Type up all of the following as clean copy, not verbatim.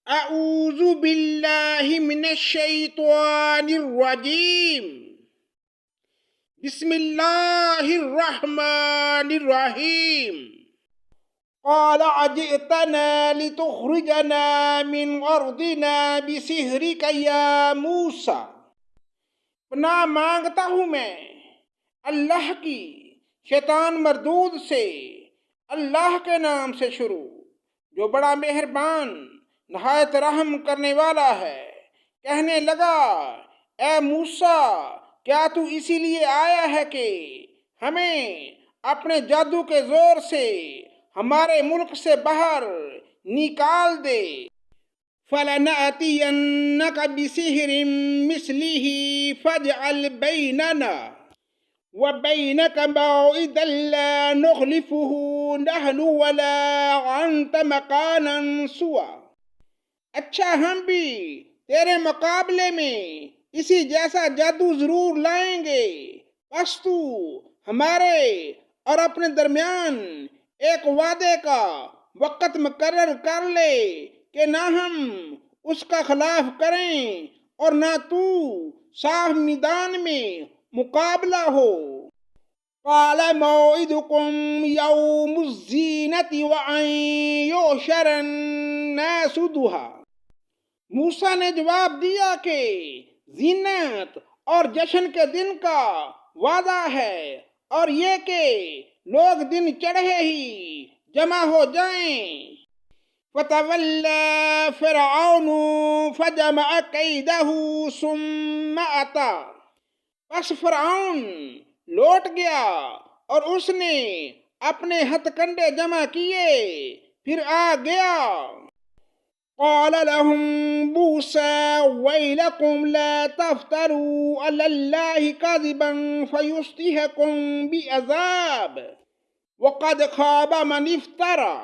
اعوذ باللہ من الشیطان الرجیم بسم اللہ الرحمن الرحیم قال اجئتنا لتخرجنا من ارضنا بسحرک یا موسیٰ، پناہ مانگتا ہوں میں اللہ کی شیطان مردود سے، اللہ کے نام سے شروع جو بڑا مہربان نہایت رحم کرنے والا ہے۔ کہنے لگا، اے موسیٰ، کیا تو اسی لیے آیا ہے کہ ہمیں اپنے جادو کے زور سے ہمارے ملک سے باہر نکال دے؟ فَلَنَأْتِيَنَّكَ بِسِحْرٍ مِثْلِهِ فَاجْعَلْ بَيْنَنَا وَبَيْنَكَ مَوْعِدًا لَا نُخْلِفُهُ نَحْنُ وَلَا أَنْتَ مَكَانًا سُوًى۔ اچھا، ہم بھی تیرے مقابلے میں اسی جیسا جادو ضرور لائیں گے، پس تو ہمارے اور اپنے درمیان ایک وعدے کا وقت مقرر کر لے کہ نہ ہم اس کا خلاف کریں اور نہ تو صاف میدان میں مقابلہ ہو۔ قال موعدكم يوم الزينة وأن يحشر الناس ضحى۔ موسیٰ نے جواب دیا کہ زینت اور جشن کے دن کا وعدہ ہے، اور یہ کہ لوگ دن چڑھے ہی جمع ہو جائیں۔ فَتَوَلَّى فِرْعَوْنُ فَجَمَعَ كَيْدَهُ ثُمَّ أَتَىٰ۔ پس فرعون لوٹ گیا اور اس نے اپنے ہتھ کنڈے جمع کیے، پھر آ گیا۔ قال لهم موسى ويلكم لا تفتروا على الله كذبا فيصبحكم بعذاب وقد خاب من افترى۔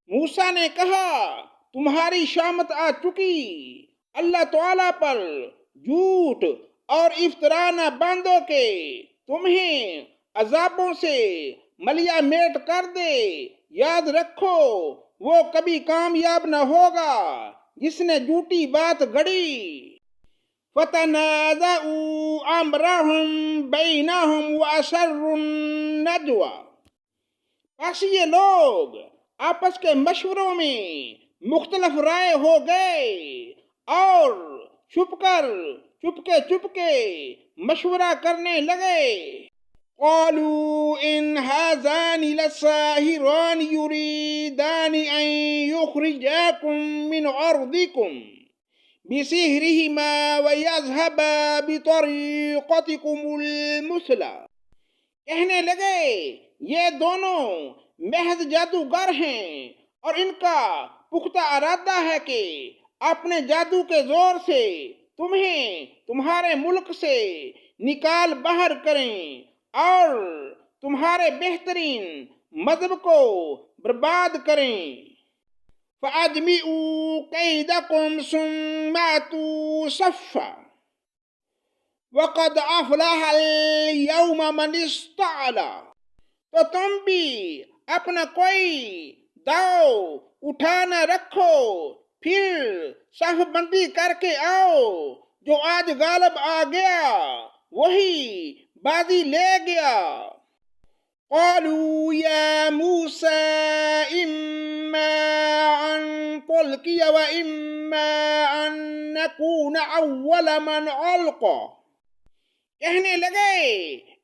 موسیٰ نے کہا، تمہاری شامت آ چکی، اللہ تعالیٰ پر جھوٹ اور افطرا نہ باندھو کہ تمہیں عذابوں سے ملیا میٹ کر دے۔ یاد رکھو، وہ کبھی کامیاب نہ ہوگا جس نے جھوٹی بات گڑی۔ فَتَنَازَعُوا أَمْرَهُمْ بَيْنَهُمْ وَأَسَرُّوا النَّجْوَىٰ۔ پس یہ لوگ آپس کے مشوروں میں مختلف رائے ہو گئے اور چپ کے مشورہ کرنے لگے۔ قالوا إن هذان لساحران يريدان أن يخرجاكم من أرضكم بسحرهما ويذهبا بطريقتكم المثلى۔ کہنے لگے، یہ دونوں محض جادوگر ہیں اور ان کا پختہ ارادہ ہے کہ اپنے جادو کے زور سے تمہیں تمہارے ملک سے نکال باہر کریں اور تمہارے بہترین مذہب کو برباد کریں۔ فَأَجْمِعُوا كَيْدَكُمْ ثُمَّ أْتُوا صَفًّا وَقَدْ أَفْلَحَ الْيَوْمَ مَنِ اسْتَعْلَىٰ۔ تو تم بھی اپنا کوئی داؤ اٹھا نہ رکھو، پھر صف بندی کر کے آؤ، جو آج غالب آ گیا وہی بازی لے گیا۔ قالوا يا موسى إما أن تلقي وإما أن نكون أول من ألقى۔ کہنے لگے،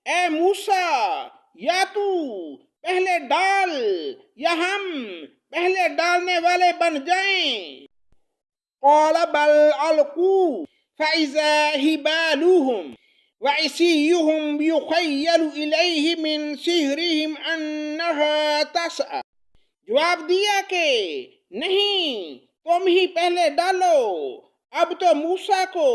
اے موسیٰ، یا تو پہلے ڈال یا ہم پہلے ڈالنے والے بن جائیں۔ قال بل ألقوا فإذا حبالهم وعصيهم يخيل إليه من سحرهم أنها تسعى۔ جواب دیا کہ نہیں، تم ہی پہلے ڈالو۔ اب تو موسیٰ کو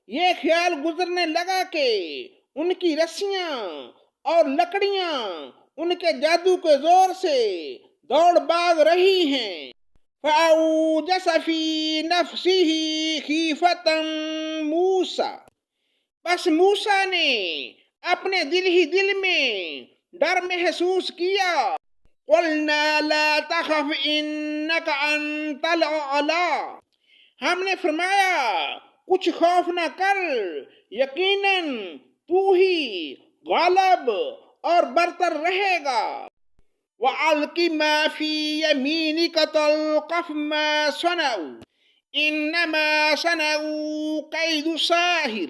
یہ خیال گزرنے لگا کہ ان کی رسیاں اور لکڑیاں ان کے جادو کے زور سے دوڑ بھاگ رہی ہیں۔ فَأَوْجَسَ فِي نَفْسِهِ خِيفَةً مُوسَىٰ۔ بس موسیٰ نے اپنے دل ہی دل میں ڈر محسوس کیا۔ قُلْنَا لَا تَخَفْ إِنَّكَ أَنْتَ الْأَعْلَىٰ۔ ہم نے فرمایا کچھ خوف نہ کر، یقیناً تو ہی غالب اور برتر رہے گا۔ وَأَلْقِ مَا فِي يَمِينِكَ تَلْقَفْ مَا صَنَعُوا إِنَّمَا صَنَعُوا كَيْدُ سَاحِرٍ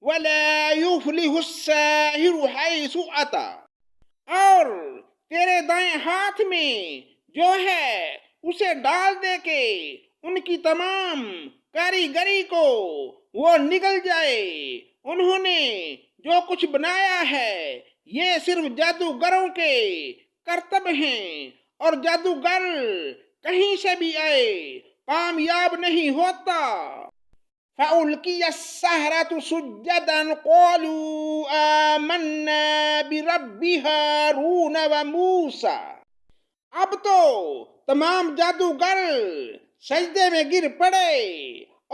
وَلَا يُفْلِحُ السَّاحِرُ حَيْثُ أَتَى۔ اور تیرے دائیں ہاتھ میں جو ہے اسے ڈال دے کے ان کی تمام کاریگری کو وہ نگل جائے۔ انہوں نے جو کچھ بنایا ہے یہ صرف جادوگروں کے کرتب ہیں، اور جادوگر کہیں سے بھی آئے کامیاب نہیں ہوتا۔ فَأُلْقِيَ السَّحَرَةُ سُجَّدًا قَالُوا آمَنَّا بِرَبِّ هَارُونَ وَمُوسَىٰ۔ اب تو تمام جادوگر سجدے میں گر پڑے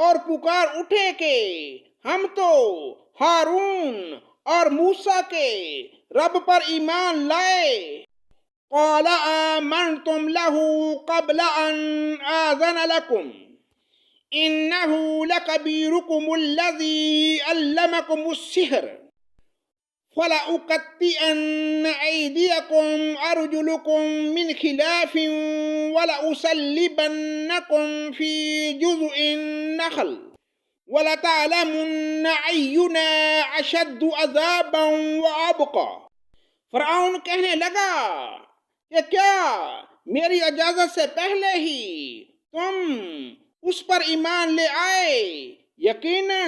اور پکار اٹھے کہ ہم تو ہارون اور موسیٰ کے رب پر ایمان لائے۔ قَالَ آمَنْتُمْ لَهُ قَبْلَ أَنْ آذَنَ لَكُمْ إِنَّهُ لَكَبِيرُكُمُ الَّذِي عَلَّمَكُمُ السِّحْرَ فَلَأُقَطِّعَنَّ أَيْدِيَكُمْ وَأَرْجُلَكُمْ مِنْ خِلَافٍ وَلَأُصَلِّبَنَّكُمْ فِي جُذُعِ النَّخْلِ وَلَتَعْلَمُنَّ أَيُّنَا أَشَدُّ عَذَابًا وَأَبْقَىٰ۔ فرعون کہنے لگا کہ کیا میری اجازت سے پہلے ہی تم اس پر ایمان لے آئے؟ یقیناً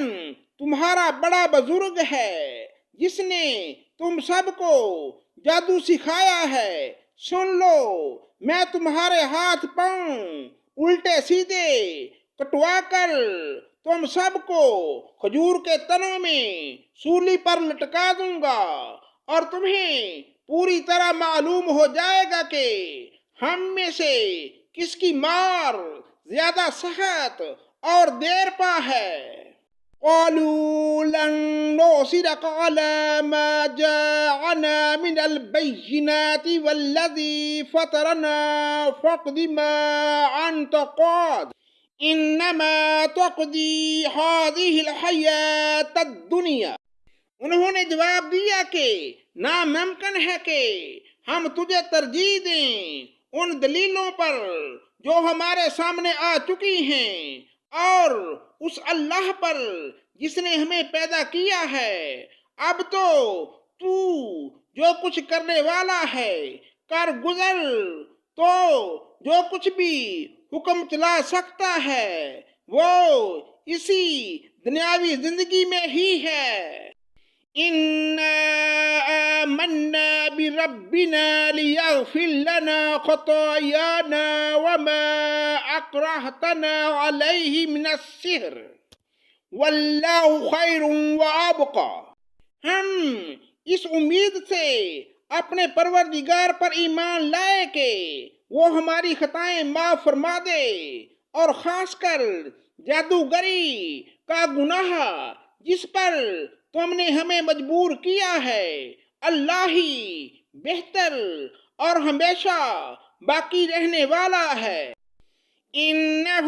تمہارا بڑا بزرگ ہے جس نے تم سب کو جادو سکھایا ہے۔ سن لو، میں تمہارے ہاتھ پاؤں الٹے سیدھے کٹوا کر تم سب کو کھجور کے تنوں میں سولی پر لٹکا دوں گا، اور تمہیں پوری طرح معلوم ہو جائے گا کہ ہم میں سے کس کی مار زیادہ سخت اور دیر پا ہے۔ قَالُوا لَن نُّؤْثِرَكَ عَلَىٰ مَا جَاءَنَا مِنَ الْبَيِّنَاتِ وَالَّذِي فَطَرَنَا فَاقْضِ مَا أَنتَ قَاضٍ إِنَّمَا تَقْضِي هَٰذِهِ الْحَيَاةَ الدُّنْيَا۔ انہوں نے جواب دیا کہ ناممکن ہے کہ ہم تجھے ترجیح دیں ان دلیلوں پر جو ہمارے سامنے آ چکی ہیں، اور اس اللہ پر جس نے ہمیں پیدا کیا ہے۔ اب تو جو کچھ کرنے والا ہے کر گزر، تو جو کچھ بھی حکم چلا سکتا ہے وہ اسی دنیاوی زندگی میں ہی ہے۔ إِنَّا آمَنَّا بِرَبِّنَا لِيَغْفِرْ لَنَا خَطَايَانَا وَمَا أَكْرَهْتَنَا عَلَيْهِ مِنَ السِّحْرِ وَاللَّهُ خَيْرٌ وَأَبْقَىٰ۔ ہم اس امید سے اپنے پروردگار پر ایمان لائے کہ وہ ہماری خطائیں معاف فرما دے، اور خاص کر جادوگری کا گناہ جس پر تم نے ہمیں مجبور کیا ہے، اللہ ہی بہتر اور ہمیشہ باقی رہنے والا ہے۔ إِنَّهُ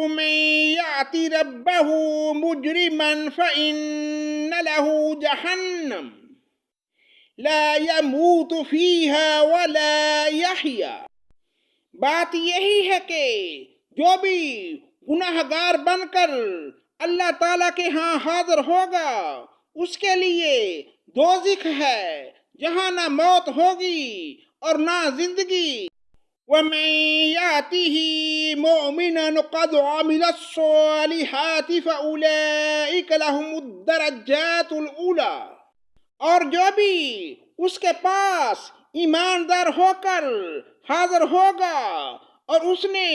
مَن يَأْتِ رَبَّهُ مُجْرِمًا فَإِنَّ لَهُ جَهَنَّمَ لَا يَمُوتُ فِيهَا وَلَا يَحْيَىٰ۔ بات یہی ہے کہ جو بھی گناہگار بن کر اللہ تعالیٰ کے ہاں حاضر ہوگا اس کے لیے دوزخ ہے، جہاں نہ موت ہوگی اور نہ زندگی۔ وَمَن يَأْتِهِ مُؤْمِنًا قَدْ عَمِلَ الصَّالِحَاتِ فَأُولَٰئِكَ لَهُمُ الدَّرَجَاتُ الْأُولَىٰ۔ اور جو بھی اس کے پاس ایماندار ہو کر حاضر ہوگا اور اس نے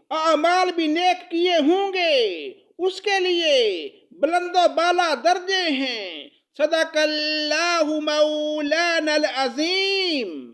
اعمال بھی نیک کیے ہوں گے، اس کے لیے بلند و بالا درجے ہیں۔ صدق اللہ مولانا العظیم۔